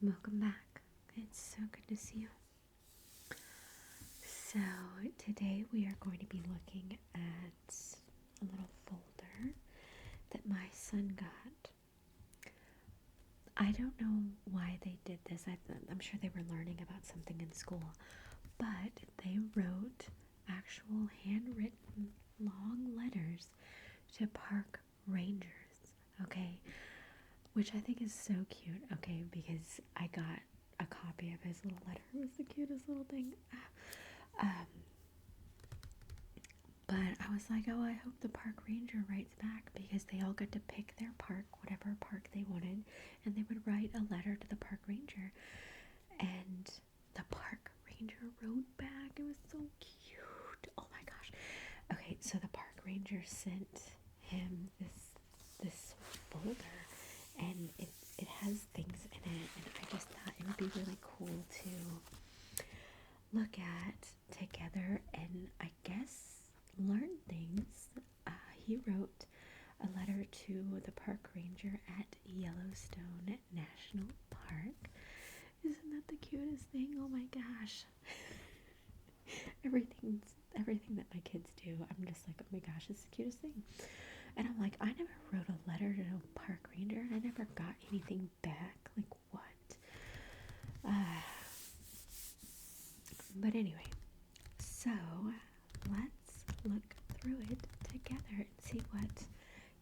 Welcome back. It's so good to see you. So, today we are going to be looking at a little folder that my son got. I don't know why they did this. I'm sure they were learning about something in school, but they wrote actual handwritten long letters to park rangers, okay? Which I think is so cute, okay, because I got a copy of his little letter. It was the cutest little thing. But I was like, oh, I hope the park ranger writes back, because they all got to pick their park, whatever park they wanted, and they would write a letter to the park ranger. And the park ranger wrote back. It was so cute. Oh my gosh. Okay, so the park ranger sent him this folder, and it has things in it, and I just thought it would be really cool to look at together and I guess learn things. He wrote a letter to the park ranger at Yellowstone National Park. Isn't that the cutest thing? Oh my gosh. everything that my kids do, I'm just like, oh my gosh, it's the cutest thing. And I'm like, I never wrote a letter to a park ranger, and I never got anything back. Like, what? But anyway, so let's look through it together and see what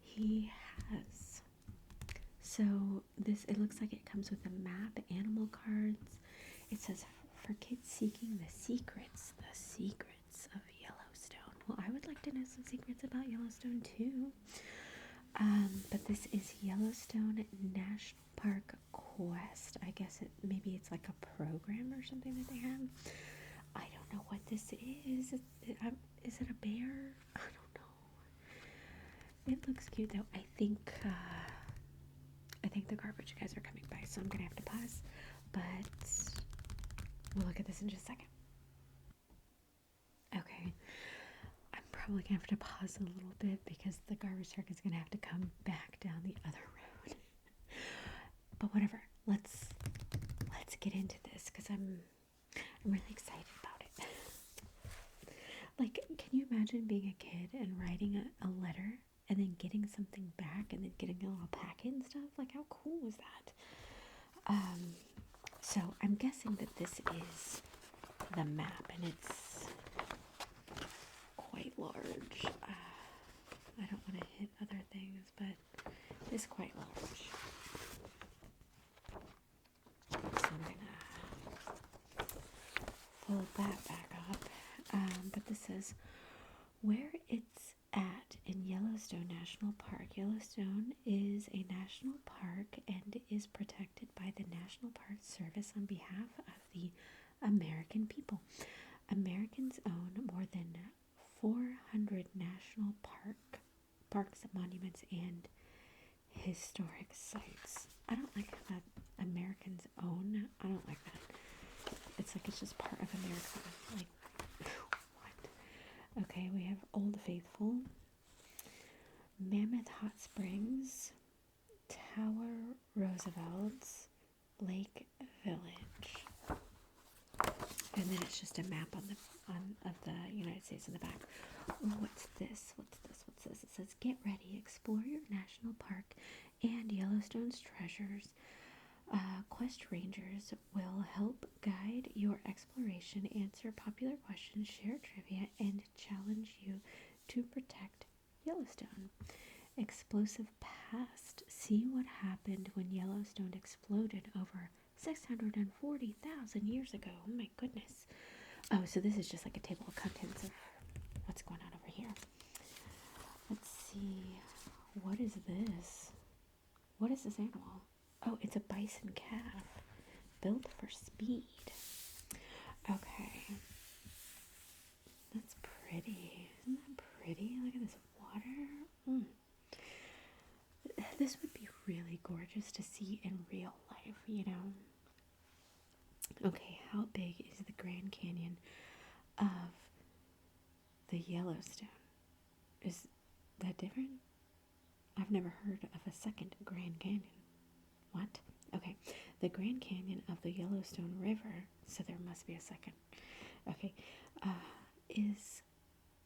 he has. So it looks like it comes with a map, animal cards. It says, for kids seeking the secrets of Yellowstone. Well, I would like to know some secrets about Yellowstone too. But this is Yellowstone National Park Quest. I guess maybe it's like a program or something that they have. I don't know what this is. Is it a bear? I don't know. It looks cute though. I think the garbage guys are coming by, so I'm gonna have to pause. But we'll look at this in just a second. Okay. I'm probably gonna have to pause a little bit because the garbage truck is gonna have to come back down the other road. But whatever. Let's get into this because I'm really excited about it. Like, can you imagine being a kid and writing a letter and then getting something back and then getting a little packet and stuff? Like, how cool was that? So I'm guessing that this is the map, and it's quite large. I don't want to hit other things, but it's quite large. So I'm gonna fold that back up. But this says where it's at in Yellowstone National Park. Yellowstone is a national park and is protected by the National Park Service on behalf of the American people. Americans own more than 400 national parks, monuments, and historic sites. I don't like that Americans own. I don't like that. It's like it's just part of America. Like, what? Okay, we have Old Faithful, Mammoth Hot Springs, Tower Roosevelt's, Lake Village. And then it's just a map of the United States in the back. Ooh, what's this? It says, get ready, explore your national park and Yellowstone's treasures. Quest rangers will help guide your exploration, answer popular questions, share trivia, and challenge you to protect Yellowstone. Explosive past. See what happened when Yellowstone exploded over 640,000 years ago. Oh my goodness. Oh, so this is just like a table of contents of what's going on over here. Let's see. What is this? What is this animal? Oh, it's a bison calf. Built for speed. Okay. That's pretty. Isn't that pretty? Look at this water. This would be really gorgeous to see in real life, you know? Okay, how big is the Grand Canyon of the Yellowstone? Is that different? I've never heard of a second Grand Canyon. What? Okay, The Grand Canyon of the Yellowstone River, so there must be a second, okay, is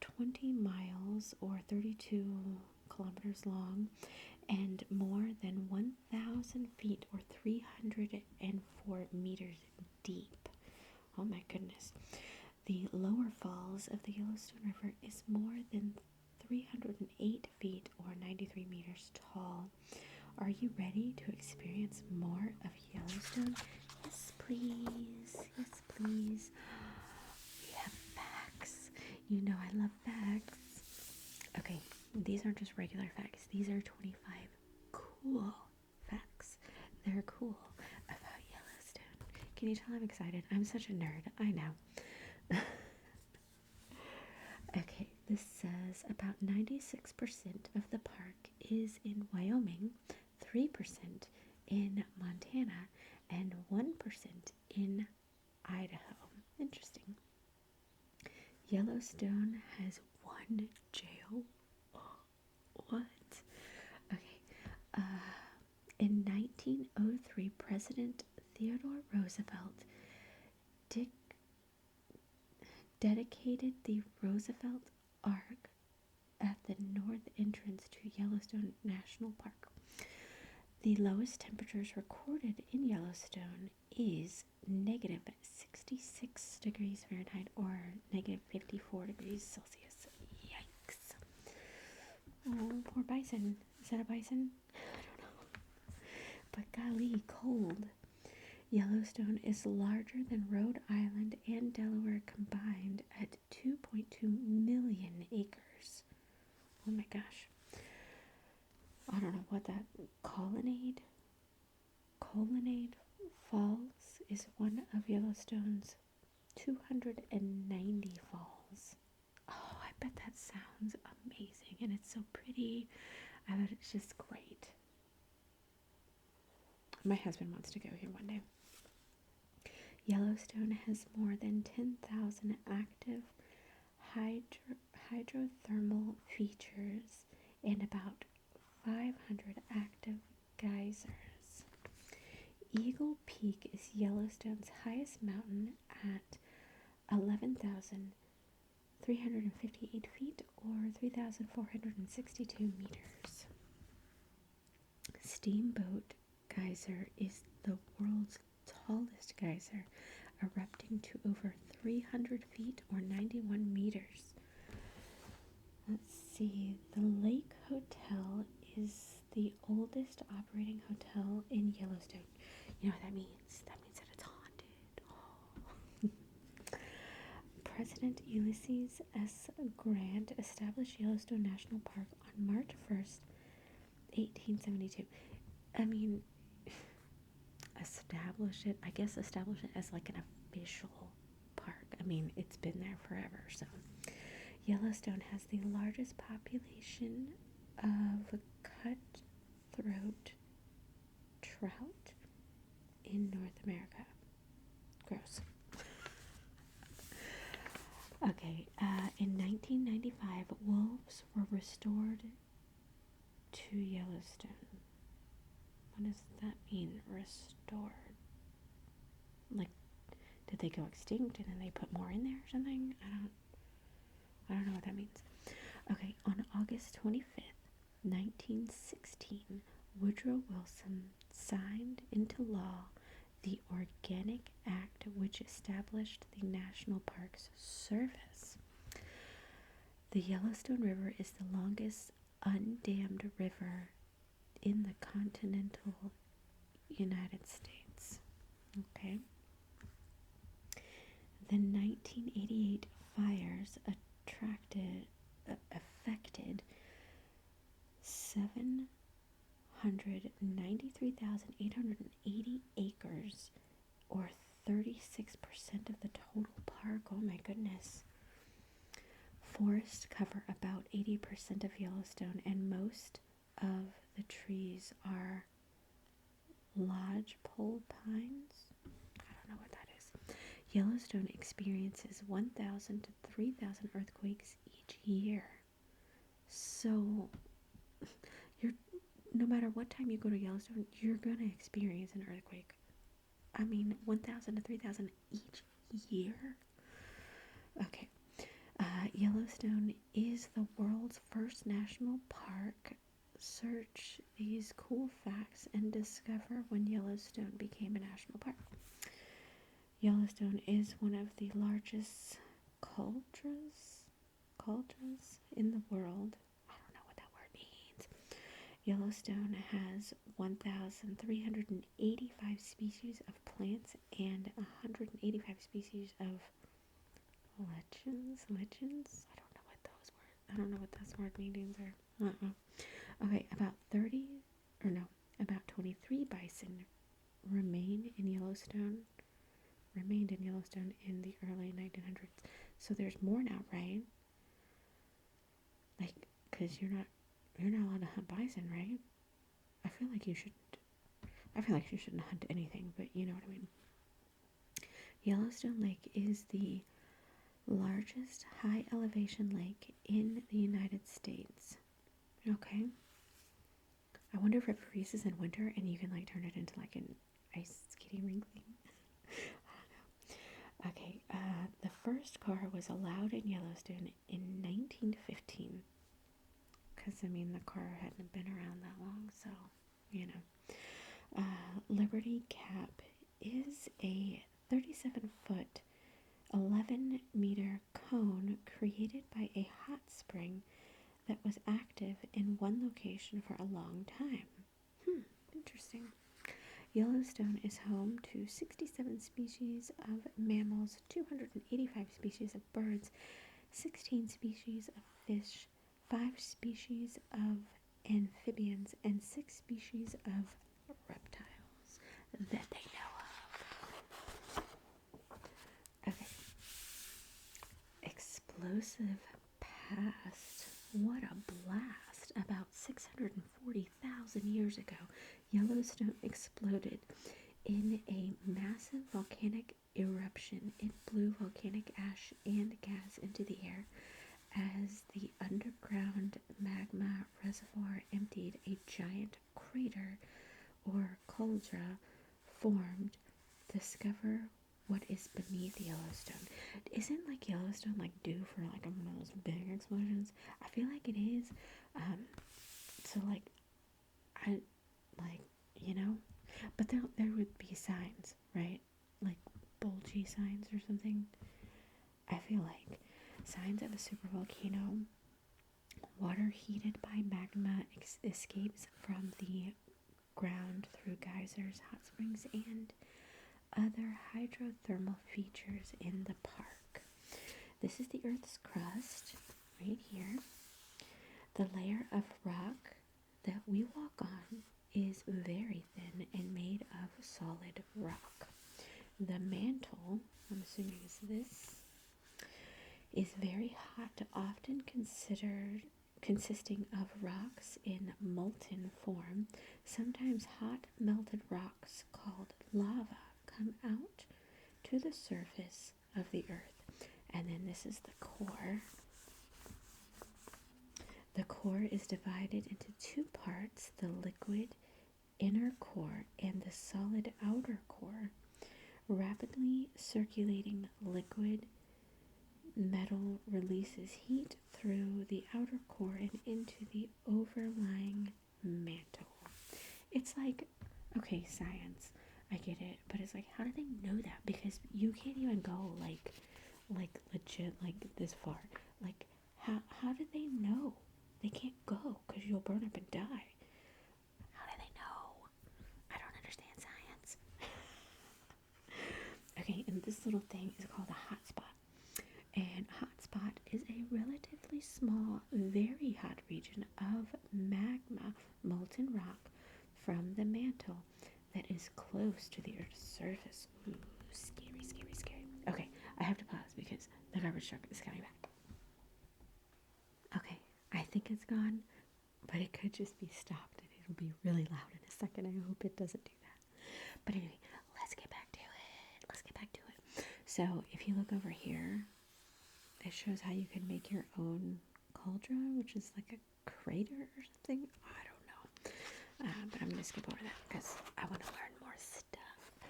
20 miles or 32 kilometers long and more than 1,000 feet or 304 meters deep. Oh my goodness. The lower falls of the Yellowstone River is more than 308 feet or 93 meters tall. Are you ready to experience more of Yellowstone? Yes, please. Yes, please. We have facts. You know I love facts. Okay, these aren't just regular facts. These are 25 cool facts. They're cool about Yellowstone. Can you tell I'm excited? I'm such a nerd. I know. Okay, this says about 96% of the park is in Wyoming, 3% in Montana, and 1% in Idaho. Interesting. Yellowstone has one jail. What? Okay. In 1903, President Theodore Roosevelt dedicated the Roosevelt Ark at the north entrance to Yellowstone National Park. The lowest temperatures recorded in Yellowstone is negative 66 degrees Fahrenheit or negative 54 degrees Celsius. Yikes. Oh, poor bison. Is that a bison? I don't know. But golly, cold. Yellowstone is larger than Rhode Island and Delaware combined at 2.2 million acres. Oh my gosh. I don't know what that Colonnade Falls is one of Yellowstone's 290 falls. Oh, I bet that sounds amazing, and it's so pretty. I bet it's just great. My husband wants to go here one day. Yellowstone has more than 10,000 active hydrothermal features and about 500 active geysers. Eagle Peak is Yellowstone's highest mountain at 11,358 feet or 3,462 meters. Steamboat Geyser is the world's tallest geyser, erupting to over 300 feet or 91 meters. Let's see, the Lake Hotel is the oldest operating hotel in Yellowstone. You know what that means? That means that it's haunted. Oh. President Ulysses S. Grant established Yellowstone National Park on March 1st, 1872. I mean, establish it as like an official park. I mean, it's been there forever. So Yellowstone has the largest population of cutthroat trout in North America. Gross. Okay, in 1995, wolves were restored to Yellowstone. What does that mean, restored? Like, did they go extinct and then they put more in there or something? I don't know what that means. Okay, on August 25th, 1916, Woodrow Wilson signed into law the Organic Act, which established the National Parks Service. The Yellowstone River is the longest undammed river in the continental United States. Okay. The 1988 fires affected 793,880 acres, or 36% of the total park. Oh my goodness. Forests cover about 80% of Yellowstone, and most of the trees are lodgepole pines. I don't know what that is. Yellowstone experiences 1,000 to 3,000 earthquakes each year. So, no matter what time you go to Yellowstone, you're going to experience an earthquake. 1,000 to 3,000 each year. Okay. Yellowstone is the world's first national park. Search these cool facts and discover when Yellowstone became a national park. Yellowstone is one of the largest cauldrons in the world. I don't know what that word means. Yellowstone has 1,385 species of plants and 185 species of lichens. I don't know what those word meanings are. Okay, about 23 bison remained in Yellowstone in the early 1900s. So there's more now, right? Like, because you're not allowed to hunt bison, right? I feel like you shouldn't hunt anything, but you know what I mean. Yellowstone Lake is the largest high elevation lake in the United States. Okay. I wonder if it freezes in winter and you can like turn it into like an ice skating rink thing. I don't know. Okay, the first car was allowed in Yellowstone in 1915. Because, the car hadn't been around that long, so, Liberty Cap is a 37-foot, 11-meter cone created by a hot spring that was active in one location for a long time. Interesting. Yellowstone is home to 67 species of mammals, 285 species of birds, 16 species of fish, 5 species of amphibians, and 6 species of reptiles that they know of. Okay. Explosive past. What a blast. About 640,000 years ago, Yellowstone exploded in a massive volcanic eruption. It blew volcanic ash and gas into the air. As the underground magma reservoir emptied, a giant crater or cauldron formed. Discover what is beneath Yellowstone. Isn't like Yellowstone like due for like one of those big explosions? I feel like it is. So like, I like but there would be signs, right? Like bulgy signs or something. I feel like signs of a supervolcano. Water heated by magma escapes from the ground through geysers, hot springs, and other hydrothermal features in the park. This is the Earth's crust, right here. The layer of rock that we walk on is very thin and made of solid rock. The mantle, I'm assuming is this, is very hot, often consisting of rocks in molten form. Sometimes hot melted rocks called lava come out to the surface of the earth. And then this is the core. The core is divided into two parts, the liquid inner core and the solid outer core. Rapidly circulating liquid metal releases heat through the outer core and into the overlying mantle. It's like, okay, science, I get it, but it's like, how do they know that? Because you can't even go like legit like this far. Like, how do they know? They can't go because you'll burn up and die. How do they know? I don't understand science. Okay, and this little thing is called a hotspot. And hotspot is a relatively small, very hot region of magma, molten rock from the mantle that is close to the Earth's surface. Ooh, scary, scary, scary. Okay, I have to pause because the garbage truck is coming back. Okay, I think it's gone, but it could just be stopped and it'll be really loud in a second. I hope it doesn't do that. But anyway, let's get back to it. So if you look over here, it shows how you can make your own cauldron, which is like a crater or something. I don't know. But I'm going to skip over that because I want to learn more stuff.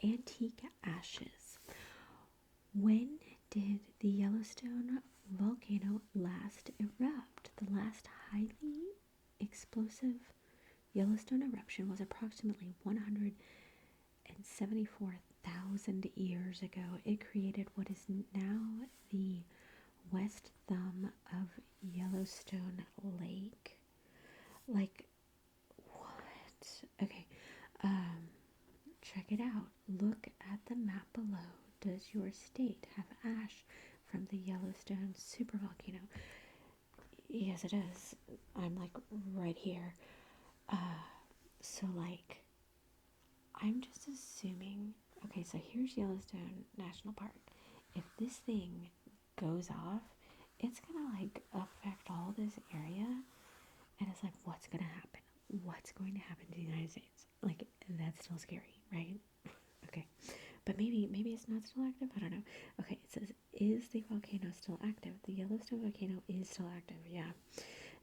antique ashes. When did the Yellowstone volcano last erupt? The last highly explosive Yellowstone eruption was approximately 174,000 years ago. It created what is now the west thumb of Yellowstone Lake. Like, what? Okay, check it out. Look at the map below. Does your state have ash from the Yellowstone supervolcano? Yes, it does. I'm like right here. So like, I'm just assuming. Okay, so here's Yellowstone National Park. If this thing goes off, it's gonna like affect all this area, and it's like, what's gonna happen? What's going to happen to the United States? Like, that's still scary, right? Okay, but maybe it's not still active. I don't know. Okay, it says, is the volcano still active? The Yellowstone volcano is still active. Yeah.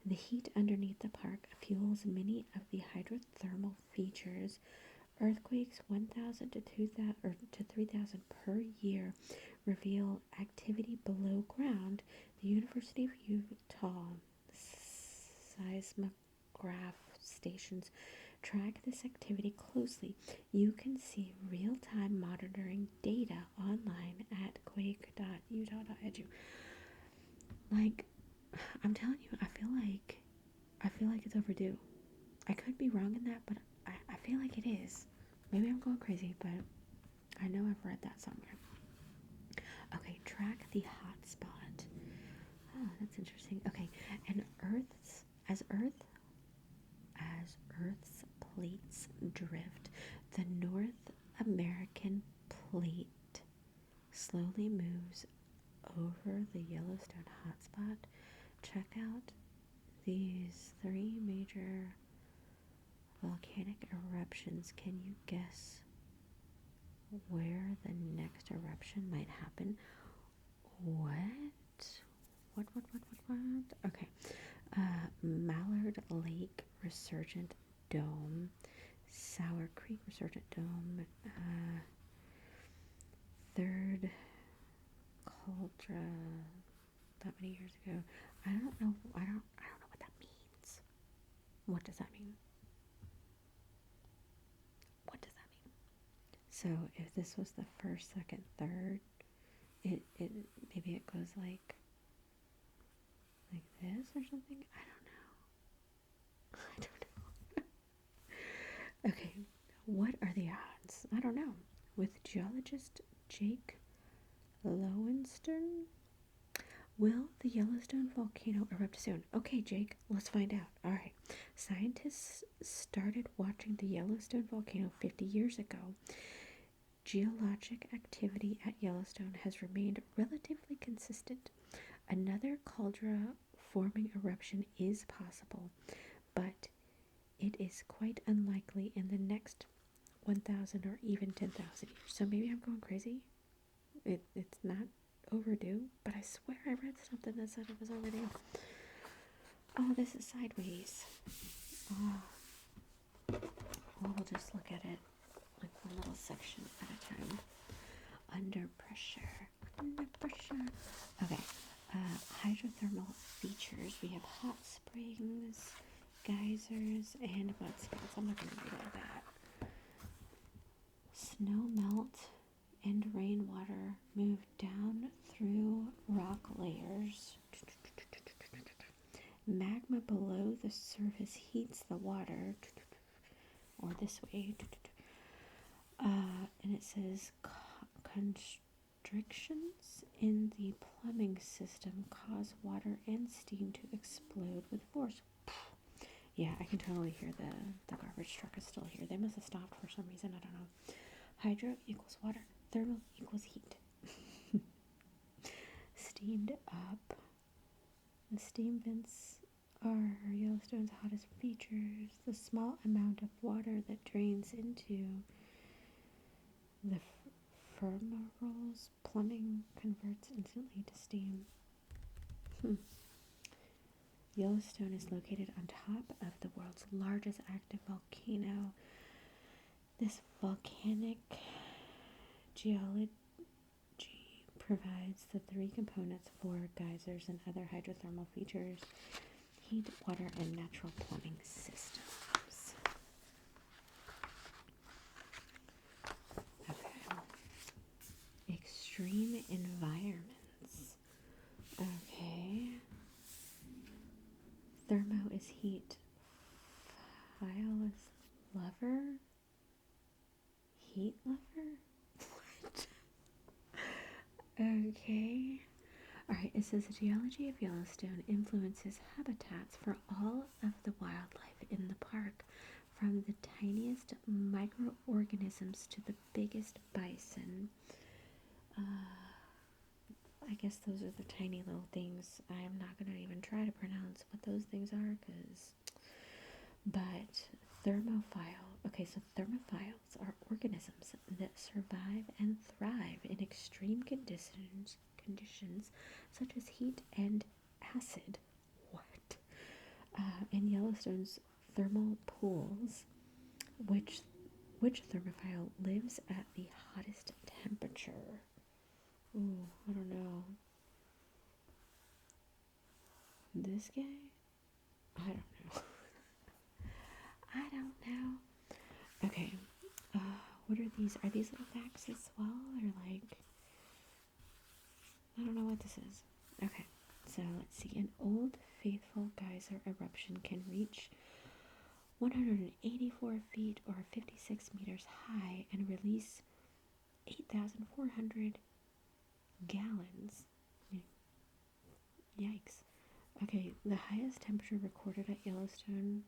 The heat underneath the park fuels many of the hydrothermal features. Earthquakes 1,000 to 2,000 or to 3,000 per year reveal activity below ground. The University of Utah seismograph stations track this activity closely. You can see real-time monitoring data online at quake.utah.edu. Like, I'm telling you, I feel like it's overdue. I could be wrong in that, but I feel like it is. Maybe I'm going crazy, but I know I've read that somewhere. Okay, track the hot spot. Oh, that's interesting. Okay, and Earth's plates drift, the North American plate slowly moves over the Yellowstone hotspot. Check out these three major volcanic eruptions. Can you guess where the next eruption might happen? What? Okay. Mallard Lake Resurgent Dome, Sour Creek Resurgent Dome, Third Caldera, that many years ago. I don't know what that means. What does that mean? What does that mean? So if this was the first, second, third, it maybe it goes like this or something. I don't know. Okay, what are the odds? I don't know. With geologist Jake Lowenstern, will the Yellowstone volcano erupt soon? Okay, Jake, let's find out. All right. Scientists started watching the Yellowstone volcano 50 years ago. Geologic activity at Yellowstone has remained relatively consistent. Another caldera forming eruption is possible, but it is quite unlikely in the next 1,000 or even 10,000 years. So maybe I'm going crazy. It's not overdue, but I swear I read something that said it was overdue. Oh, this is sideways. Well, we'll just look at it like one little section at a time. Under pressure. Okay. Hydrothermal features. We have hot springs, geysers, and mud spots. I'm not going to read all that. Snow melt and rainwater move down through rock layers. Magma below the surface heats the water, or this way. And it says constrictions in the plumbing system cause water and steam to explode with force. Yeah, I can totally hear the garbage truck is still here. They must have stopped for some reason. I don't know. Hydro equals water. Thermal equals heat. Steamed up. The steam vents are Yellowstone's hottest features. The small amount of water that drains into the fumarole's plumbing converts instantly to steam. Yellowstone is located on top of the world's largest active volcano. This volcanic geology provides the three components for geysers and other hydrothermal features: heat, water, and natural plumbing systems. Okay. Extreme environments. Okay. Thermo is heat. Phile is lover. Heat lover? What? Okay. Alright, it says the geology of Yellowstone influences habitats for all of the wildlife in the park, from the tiniest microorganisms to the biggest bison. I guess those are the tiny little things. I'm not going to even try to pronounce what those things are, but thermophile. Okay, so thermophiles are organisms that survive and thrive in extreme conditions such as heat and acid. What? In Yellowstone's thermal pools, which thermophile lives at the hottest temperature? Ooh, I don't know. This guy? I don't know. I don't know. Okay. What are these? Are these little facts as well? Or like, I don't know what this is. Okay. So let's see. An old faithful geyser eruption can reach 184 feet or 56 meters high and release 8,400 gallons. Yikes. Okay, the highest temperature recorded at Yellowstone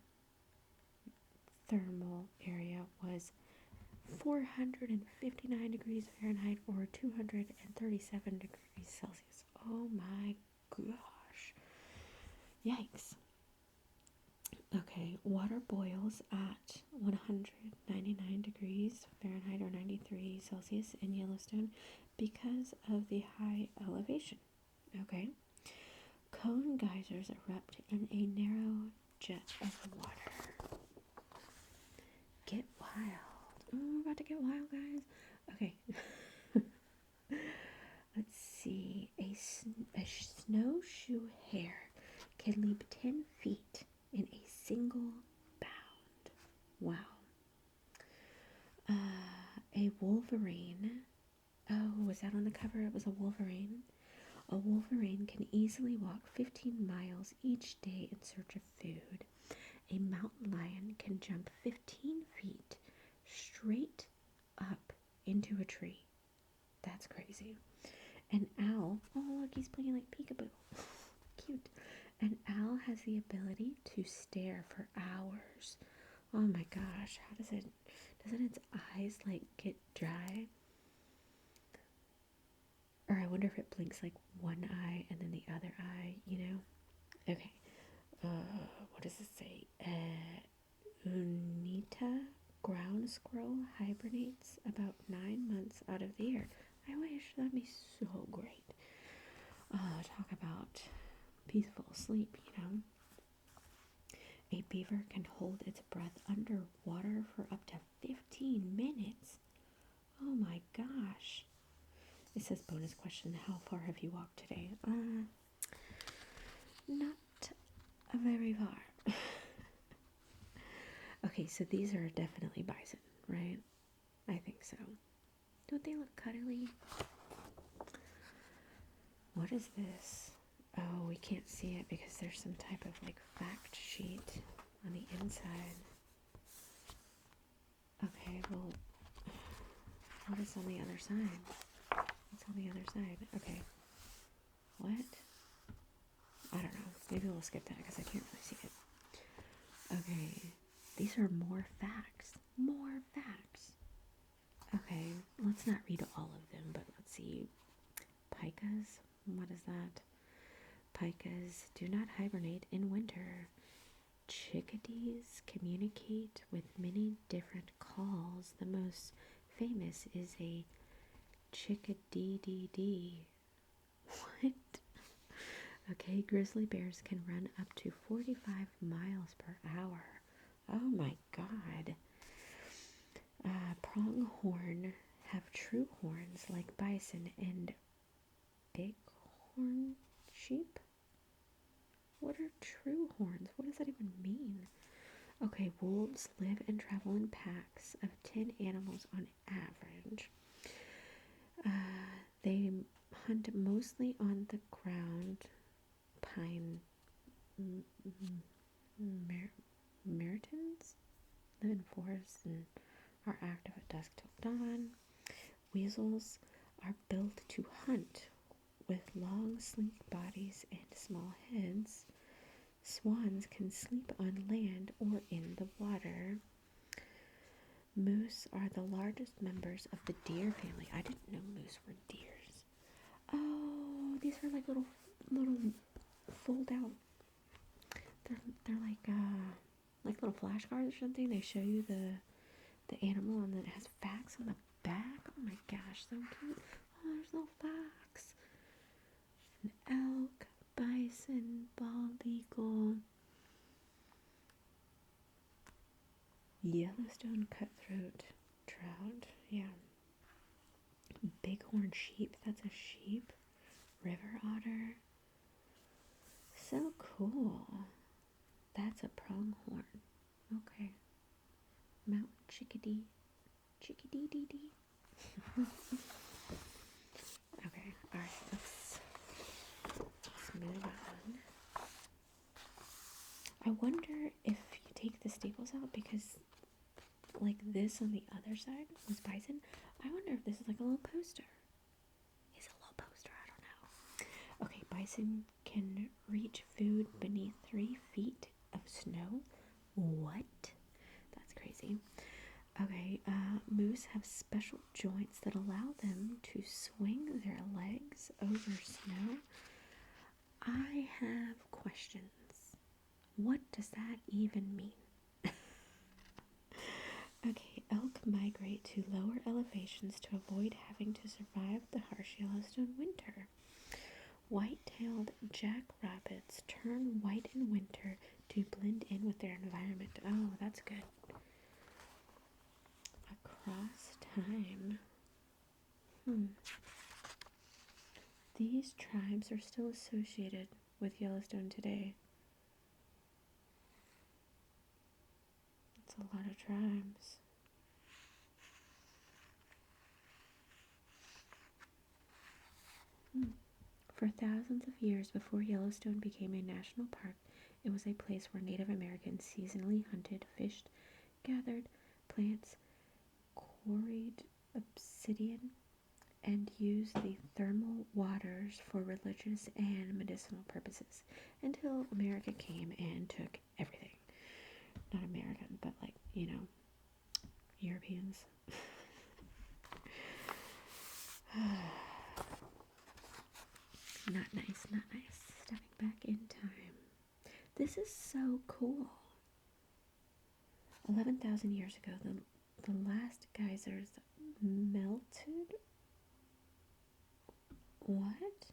thermal area was 459 degrees Fahrenheit or 237 degrees Celsius. Oh my gosh. Yikes. Okay, water boils at 199 degrees Fahrenheit or 93 Celsius in Yellowstone because of the high elevation. Okay. Cone geysers erupt in a narrow jet of water. Get wild. Oh, we're about to get wild, guys. Okay. Let's see. A snowshoe hare can leap 10 feet in a single bound. Wow. A wolverine. Oh, was that on the cover? It was a wolverine. A wolverine can easily walk 15 miles each day in search of food. A mountain lion can jump 15 feet straight up into a tree. That's crazy. An owl. Oh, look, he's playing like peekaboo. Cute. An owl has the ability to stare for hours. Oh my gosh, how doesn't its eyes like get dry? Or I wonder if it blinks like one eye and then the other eye, you know? Okay. What does it say? Unita ground squirrel hibernates about 9 months out of the year. I wish. That'd be so great. Talk about peaceful sleep, you know? A beaver can hold its breath underwater for up to 15 minutes. Oh my gosh. It says bonus question, how far have you walked today? Not very far. Okay, so these are definitely bison, right? I think so. Don't they look cuddly? What is this? Oh, we can't see it because there's some type of like fact sheet on the inside. Okay, well, what is on the other side? What's on the other side? Okay. What? I don't know. Maybe we'll skip that because I can't really see it. Okay. These are more facts. More facts. Okay. Let's not read all of them, but let's see. Pikas? What is that? Pikas do not hibernate in winter. Chickadees communicate with many different calls. The most famous is a chickadee. What? Okay, grizzly bears can run up to 45 miles per hour. Oh my god. Pronghorn have true horns like bison and bighorn sheep. What are true horns? What does that even mean? Okay, wolves live and travel in packs of 10 animals on average. They hunt mostly on the ground, pine meritons, live in forests and are active at dusk till dawn. Weasels are built to hunt with long, sleek bodies and small heads. Swans can sleep on land or in the water. Moose are the largest members of the deer family. I didn't know moose were deers. Oh, these are like little fold out. They're like little flashcards or something. They show you the animal and then it has facts on the back. Oh my gosh, so cute. Oh, there's little facts. An elk, bison, bald eagle, Yellowstone cutthroat trout. Yeah. Bighorn sheep. That's a sheep. River otter. So cool. That's a pronghorn. Okay. Mountain chickadee. Chickadee dee dee. Okay, alright, let's move on. I wonder if you take the staples out, because like this on the other side was bison. I wonder if this is like a little poster. Is it a little poster? I don't know. Okay, bison can reach food beneath 3 feet of snow. What? That's crazy. Okay, moose have special joints that allow them to swing their legs over snow. I have questions. What does that even mean? Okay, elk migrate to lower elevations to avoid having to survive the harsh Yellowstone winter. White-tailed jackrabbits turn white in winter to blend in with their environment. Oh, that's good. Across time. These tribes are still associated with Yellowstone today. It's a lot of tribes. For thousands of years before Yellowstone became a national park, it was a place where Native Americans seasonally hunted, fished, gathered plants, quarried obsidian, and used the thermal waters for religious and medicinal purposes until America came and took everything. Not American, but like, Europeans. Not nice, not nice. Stepping back in time. This is so cool. 11,000 years ago, the last geysers melted. What?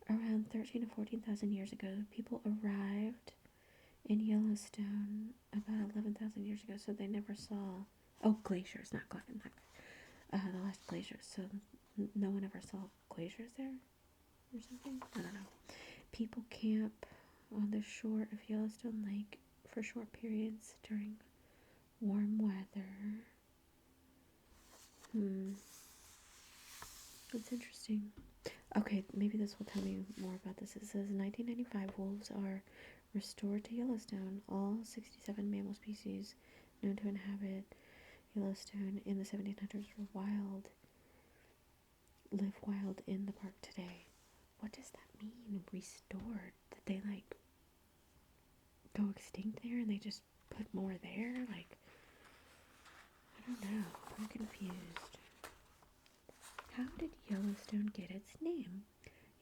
Around 13 to 14,000 years ago, people arrived in Yellowstone about 11,000 years ago, so they never saw. Oh, glaciers, not the last glaciers. So no one ever saw glaciers there, or something. I don't know. People camp on the shore of Yellowstone Lake for short periods during warm weather. That's interesting. Okay, maybe this will tell me more about this. It says in 1995, wolves are restored to Yellowstone. All 67 mammal species known to inhabit Yellowstone in the 1700s live wild in the park today. What does that mean, restored? Did they like go extinct there and they just put more there? Like, I don't know. I'm confused. How did Yellowstone get its name?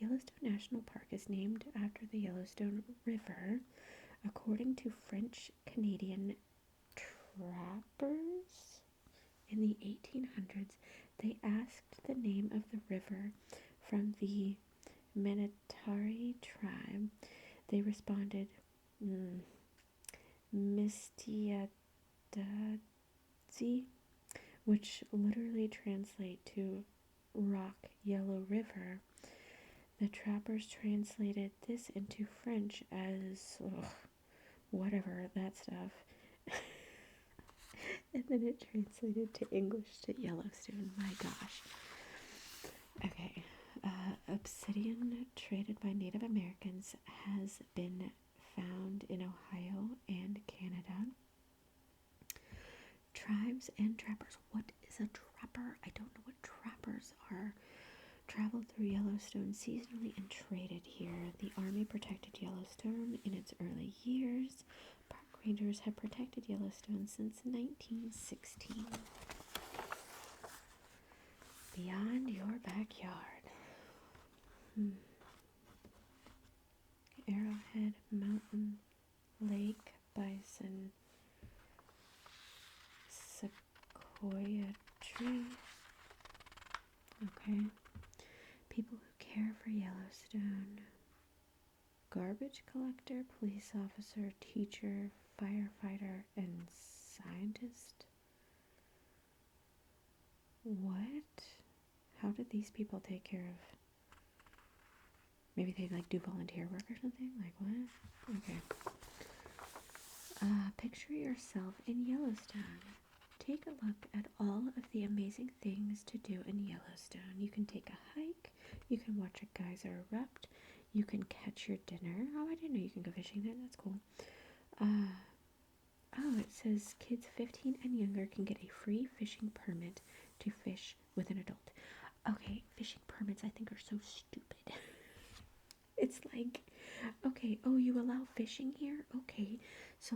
Yellowstone National Park is named after the Yellowstone River. According to French-Canadian trappers in the 1800s, they asked the name of the river from the Manatari tribe. They responded, Mistiadazi, which literally translate to Rock Yellow River. The trappers translated this into French as whatever, that stuff. And then it translated to English to Yellowstone. My gosh. Okay. Obsidian traded by Native Americans has been found in Ohio and Canada. Tribes and trappers. What is a trapper? I don't know what trappers are. Traveled through Yellowstone seasonally and traded here. The Army protected Yellowstone in its early years. Park rangers have protected Yellowstone since 1916. Beyond your backyard. Arrowhead Mountain Lake Bison Sequoia Tree. Okay. People who care for Yellowstone. Garbage collector, police officer, teacher, firefighter, and scientist. What? How did these people take care of? Maybe they like do volunteer work or something? Like what? Okay. Picture yourself in Yellowstone. Take a look at all of the amazing things to do in Yellowstone. You can take a hike. You can watch a geyser erupt. You can catch your dinner. Oh, I didn't know you can go fishing there. That's cool. Oh, it says kids 15 and younger can get a free fishing permit to fish with an adult. Okay, fishing permits I think are so stupid. It's like, okay, oh, you allow fishing here? Okay, so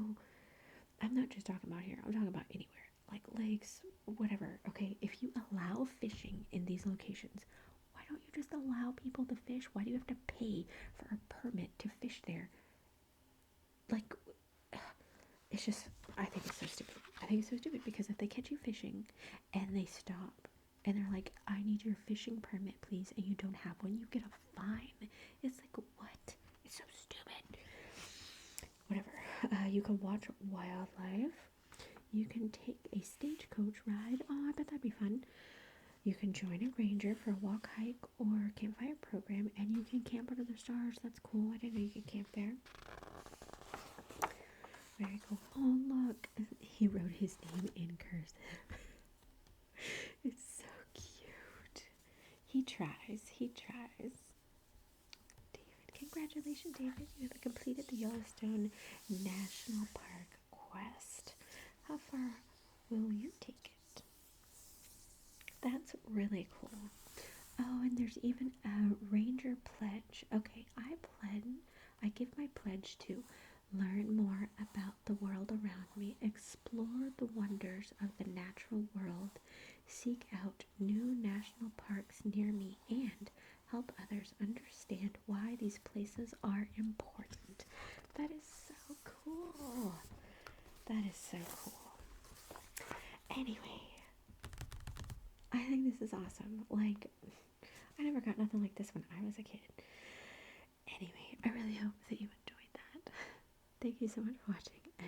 I'm not just talking about here. I'm talking about anywhere. Like lakes, whatever. Okay, if you allow fishing in these locations, why don't you just allow people to fish? Why do you have to pay for a permit to fish there? Like, it's just, I think it's so stupid. I think it's so stupid because if they catch you fishing and they stop and they're like, I need your fishing permit, please, and you don't have one, you get a fine. It's like, what? It's so stupid. Whatever. You can watch wildlife. You can take a stagecoach ride. Oh, I bet that'd be fun. You can join a ranger for a walk, hike, or campfire program, and you can camp under the stars. That's cool. I didn't know you could camp there. Very cool. Oh, look. He wrote his name in cursive. It's so cute. He tries. David, congratulations, David. You have completed the Yellowstone National Park quest. How far will you take it? That's really cool. Oh, and there's even a ranger pledge. Okay, I give my pledge to learn more about the world around me, explore the wonders of the natural world, seek out new national parks near me, and help others understand why these places are important. That is so cool. That is so cool. Anyway, I think this is awesome. Like, I never got nothing like this when I was a kid. Anyway, I really hope that you enjoyed that. Thank you so much for watching, and